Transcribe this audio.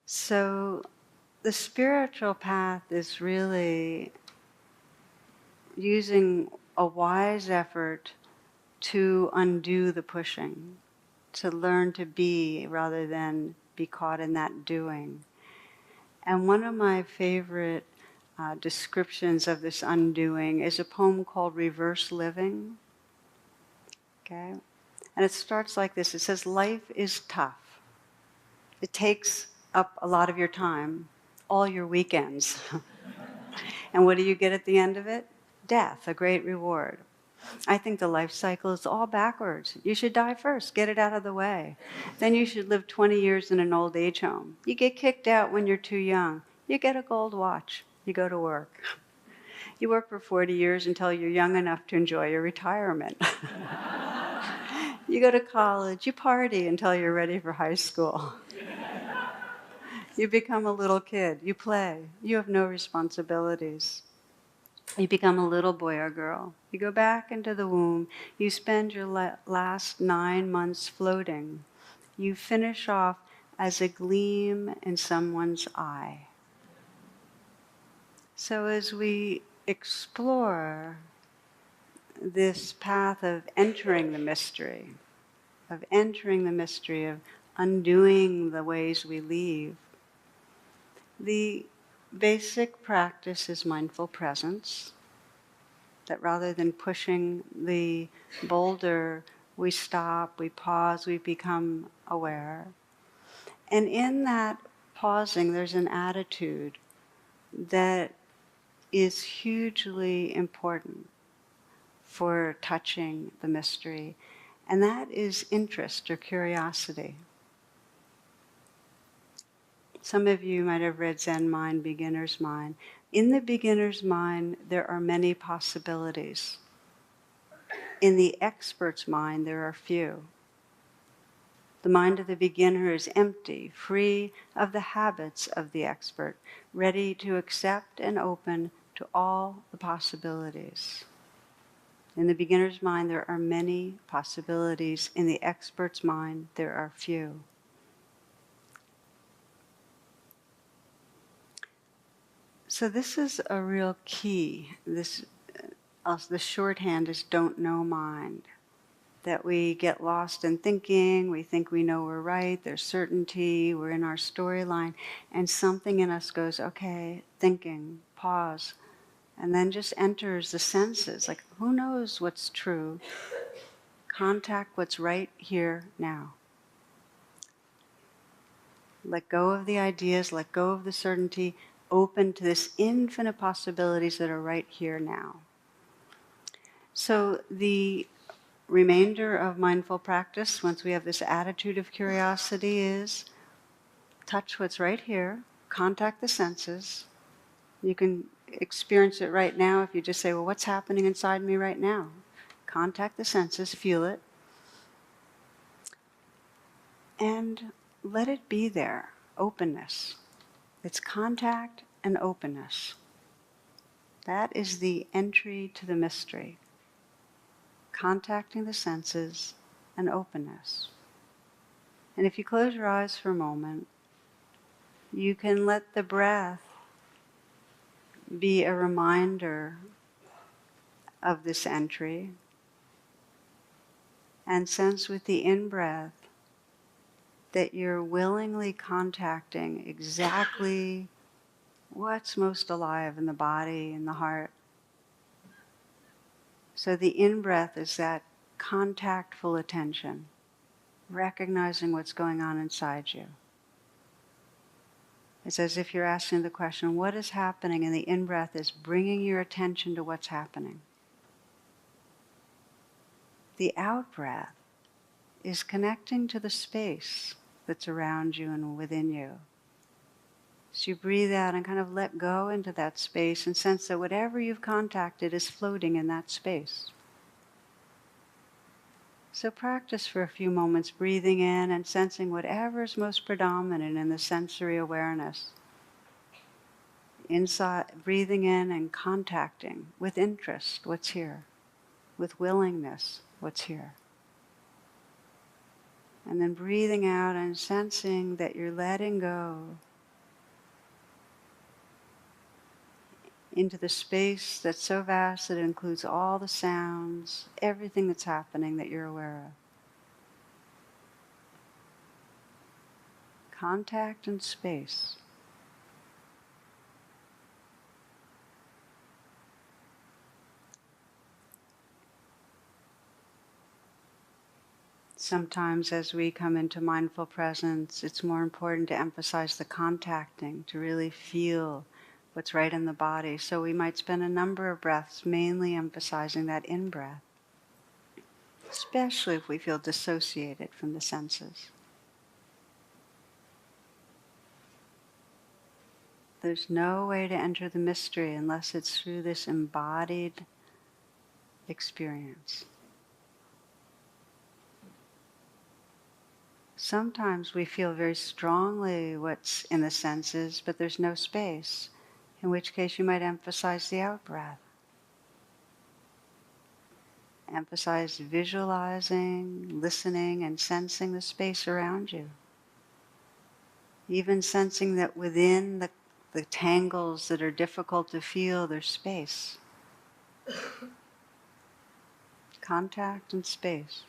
So the spiritual path is really using a wise effort to undo the pushing, to learn to be rather than be caught in that doing. And one of my favorite descriptions of this undoing is a poem called Reverse Living. Okay? And it starts like this. It says, life is tough. It takes up a lot of your time, all your weekends. And what do you get at the end of it? Death, a great reward. I think the life cycle is all backwards. You should die first, get it out of the way. Then you should live 20 years in an old age home. You get kicked out when you're too young. You get a gold watch. You go to work. You work for 40 years until you're young enough to enjoy your retirement. You go to college. You party until you're ready for high school. You become a little kid. You play. You have no responsibilities. You become a little boy or girl. You go back into the womb. You spend your last 9 months floating. You finish off as a gleam in someone's eye. So as we explore this path of entering the mystery, of undoing the ways we leave, the basic practice is mindful presence. That rather than pushing the boulder, we stop, we pause, we become aware. And in that pausing, there's an attitude that is hugely important for touching the mystery, and that is interest or curiosity. Some of you might have read Zen Mind, Beginner's Mind. In the beginner's mind, there are many possibilities. In the expert's mind, there are few. The mind of the beginner is empty, free of the habits of the expert, ready to accept and open to all the possibilities. In the beginner's mind, there are many possibilities. In the expert's mind, there are few. So this is a real key. The shorthand is don't know mind. That we get lost in thinking, we think we know we're right, there's certainty, we're in our storyline, and something in us goes, okay, thinking, pause, and then just enters the senses. Like, who knows what's true? Contact what's right here now. Let go of the ideas, let go of the certainty, open to this infinite possibilities that are right here now. So the remainder of mindful practice, once we have this attitude of curiosity, is touch what's right here, contact the senses. You can experience it right now if you just say, well, what's happening inside me right now? Contact the senses, feel it, and let it be there, openness. It's contact and openness. That is the entry to the mystery. Contacting the senses and openness. And if you close your eyes for a moment, you can let the breath be a reminder of this entry, and sense with the in-breath that you're willingly contacting exactly what's most alive in the body and the heart. So the in-breath is that contactful attention, recognizing what's going on inside you. It's as if you're asking the question, what is happening? And the in-breath is bringing your attention to what's happening. The out-breath is connecting to the space that's around you and within you. So you breathe out and kind of let go into that space and sense that whatever you've contacted is floating in that space. So practice for a few moments breathing in and sensing whatever is most predominant in the sensory awareness. Inside, breathing in and contacting with interest what's here, with willingness what's here. And then breathing out and sensing that you're letting go into the space that's so vast that it includes all the sounds, everything that's happening that you're aware of. Contact and space. Sometimes as we come into mindful presence, it's more important to emphasize the contacting, to really feel what's right in the body. So we might spend a number of breaths mainly emphasizing that in-breath, especially if we feel dissociated from the senses. There's no way to enter the mystery unless it's through this embodied experience. Sometimes we feel very strongly what's in the senses, but there's no space, in which case you might emphasize the out-breath. Emphasize visualizing, listening, and sensing the space around you. Even sensing that within the tangles that are difficult to feel, there's space. Contact and space.